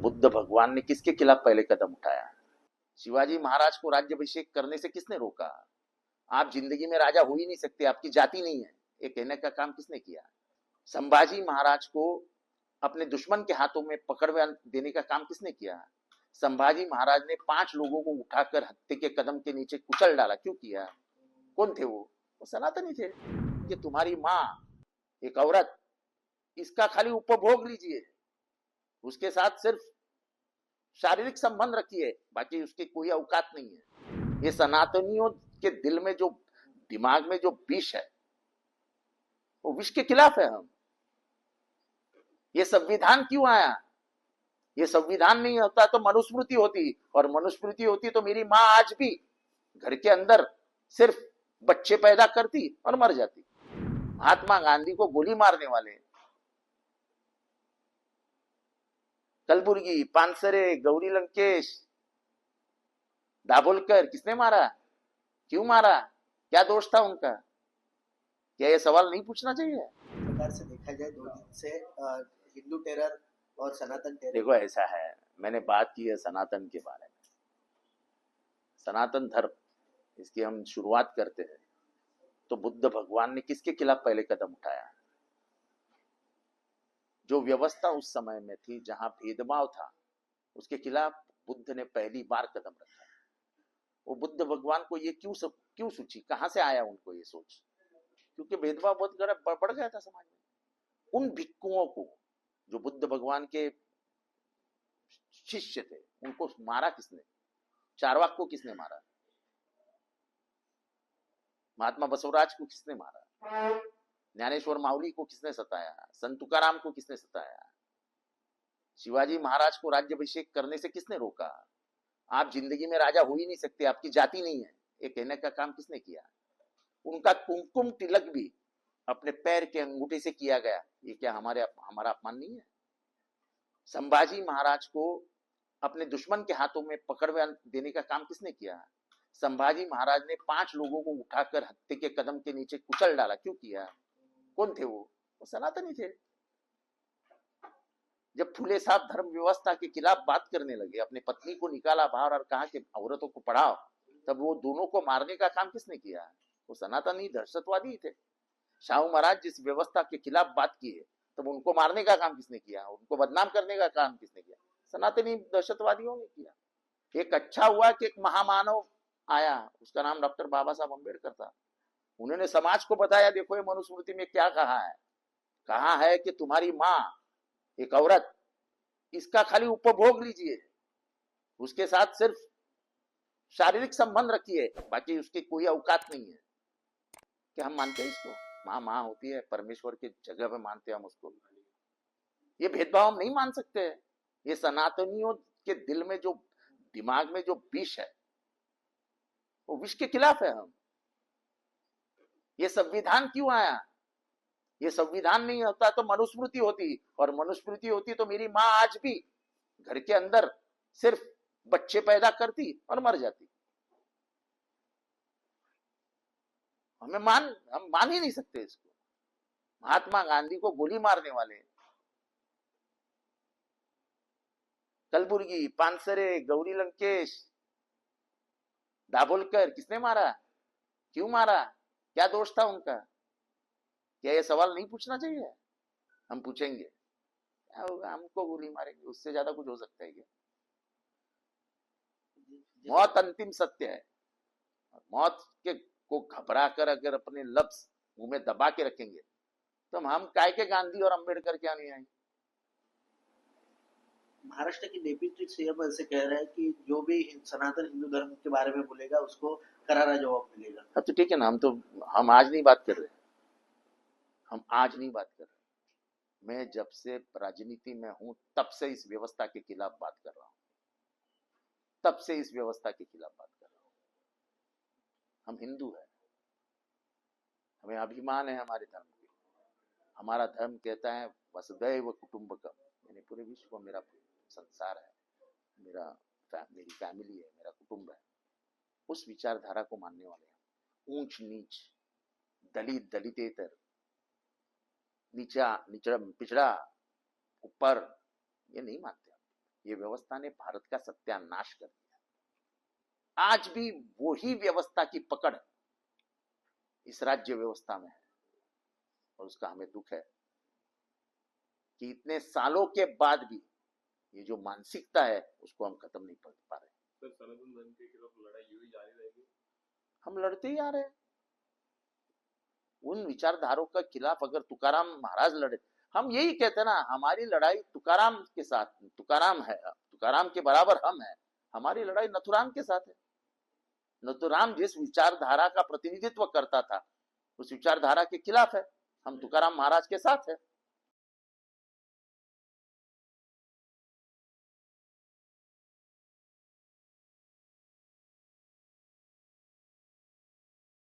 बुद्ध भगवान ने किसके खिलाफ पहले कदम उठाया? शिवाजी महाराज को राज्याभिषेक करने से किसने रोका? आप जिंदगी में राजा हो ही नहीं सकते, आपकी जाति नहीं है, ये कहने का काम किसने किया? संभाजी महाराज को अपने दुश्मन के हाथों में पकड़ देने का काम किसने किया? संभाजी महाराज ने 5 लोगों को उठाकर हत्या के कदम के नीचे कुचल डाला, क्यों किया? कौन थे वो सनातनी थे। कि तुम्हारी माँ एक औरत, इसका खाली उपभोग लीजिए, उसके साथ सिर्फ शारीरिक संबंध रखिए, बाकी उसकी कोई औकात नहीं है। ये सनातनियों के दिल में जो, दिमाग में जो विष है, वो विष के खिलाफ है हम। ये संविधान क्यों आया? ये संविधान नहीं होता तो मनुस्मृति होती, और मनुस्मृति होती तो मेरी माँ आज भी घर के अंदर सिर्फ बच्चे पैदा करती और मर जाती। महात्मा गांधी को गोली मारने वाले, कलबुर्गी, पानसरे, गौरी लंकेश, दाभोलकर, किसने मारा? क्यों मारा? क्या दोष था उनका? क्या ये सवाल नहीं पूछना चाहिए? प्रकार से देखा जाए 2 दिन से हिंदू टेरर और सनातन टेरर। देखो ऐसा है, मैंने बात की है सनातन के बारे में, सनातन धर्म, इसकी हम शुरुआत करते हैं तो बुद्ध भगवान ने किसके खिलाफ पहले कदम उठाया? जो व्यवस्था उस समय में थी जहां भेदभाव था, उसके खिलाफ बुद्ध ने पहली बार कदम रखा। वो बुद्ध भगवान को ये क्यों सूची, कहां से आया उनको ये सोच? क्योंकि भेदभाव बहुत बढ़ गया था समाज में। उन भिक्खुओं को जो बुद्ध भगवान के शिष्य थे, उनको मारा किसने? चारवाक को किसने मारा? महात्मा बसवराज को किसने मारा? ज्ञानेश्वर माउली को किसने सताया? संत तुकाराम को किसने सताया? शिवाजी महाराज को राज्याभिषेक करने से किसने रोका? आप जिंदगी में राजा हो ही नहीं सकते, आपकी जाति नहीं है, ये कहने का काम किसने किया? उनका कुमकुम तिलक भी अपने पैर के अंगूठे से किया गया, ये क्या हमारा अपमान नहीं है? संभाजी महाराज को अपने दुश्मन के हाथों में पकड़ देने का काम किसने किया? संभाजी महाराज ने 5 लोगों को उठाकर हत्या के कदम के नीचे कुचल डाला, क्यों किया? कौन थे वो सनातनी थे। जब फूले साहब धर्म व्यवस्था के खिलाफ बात करने लगे, अपनी पत्नी को निकाला बाहर और कहा कि औरतों को पढ़ाओ, तब वो दोनों को मारने का काम किसने किया? वो सनातनी दहशतवादी थे। शाहू महाराज जिस व्यवस्था के खिलाफ बात की है, तब उनको मारने का काम किसने किया? उनको बदनाम करने का काम किसने किया? सनातनी दहशतवादियों ने किया। एक अच्छा हुआ कि एक महामानव आया, उसका नाम डॉक्टर बाबा साहब अम्बेडकर था। उन्होंने समाज को बताया, देखो ये मनुस्मृति में क्या कहा है। कहा है कि तुम्हारी माँ एक औरत, इसका खाली उपभोग लीजिए, उसके साथ सिर्फ शारीरिक संबंध रखिए, बाकी उसकी कोई औकात नहीं है। क्या हम मानते हैं इसको? माँ माँ होती है, परमेश्वर की जगह पे मानते हैं हम उसको। ये भेदभाव हम नहीं मान सकते। ये सनातनियों के दिल में जो, दिमाग में जो विष है, वो विष के खिलाफ है हम। ये संविधान क्यों आया? ये संविधान नहीं होता तो मनुस्मृति होती, और मनुस्मृति होती तो मेरी माँ आज भी घर के अंदर सिर्फ बच्चे पैदा करती और मर जाती। हम मान ही नहीं सकते इसको। महात्मा गांधी को गोली मारने वाले, कलबुर्गी, पानसरे, गौरी लंकेश, दाभोलकर, किसने मारा? क्यों मारा? क्या दोष था उनका? क्या ये सवाल नहीं पूछना चाहिए? हम पूछेंगे, क्या होगा? हमको गोली मारेंगे, उससे ज्यादा कुछ हो सकता है क्या? मौत अंतिम सत्य है। मौत के को घबरा कर अगर अपने लफ्ज मुंह में दबा के रखेंगे तो हम काय के गांधी और अंबेडकर क्या नहीं आएंगे? महाराष्ट्र के डेप्यूटी सीएम ऐसे कह रहे हैं कि जो भी सनातन हिंदू धर्म के बारे में बोलेगा उसको करारा जवाब मिलेगा। हाँ तो ठीक है ना, हम आज नहीं बात कर रहे, हम आज नहीं बात कर रहे। मैं जब से राजनीति में हूं तब से इस व्यवस्था के खिलाफ बात कर रहा हूं, तब से इस व्यवस्था के खिलाफ बात कर रहा हूं। हम हिंदू हैं, हमें अभिमान है हमारे धर्म के। हमारा धर्म कहता है वसुधैव कुटुंबकम, यानी पूरे विश्व को मेरा संसार है, मेरी फैमिली है, मेरा कुटुंब है। उस विचारधारा को मानने वाले हैं। ऊंच नीच, दलित दलितेतर, नीचा निचड़ा पिछड़ा ऊपर, ये नहीं मानते। ये व्यवस्था ने भारत का सत्यानाश कर दिया। आज भी वही व्यवस्था की पकड़ इस राज्य व्यवस्था में है और उसका हमें दुख है कि इतने सालों के बाद भी ये जो मानसिकता है उसको हम खत्म नहीं कर पा रहे। सर, सनातन धर्म के खिलाफ लड़ाई यूं ही जारी रहेगी? हम लड़ते ही आ रहे हैं उन विचारधारों के खिलाफ। अगर तुकाराम महाराज लड़े, हम यही कहते हैं ना, हमारी लड़ाई तुकाराम के साथ, तुकाराम है, तुकाराम के बराबर हम हैं। हमारी लड़ाई नथुराम के साथ है। नथुराम जिस विचारधारा का प्रतिनिधित्व करता था उस विचारधारा के खिलाफ है, हम तुकाराम महाराज के साथ है।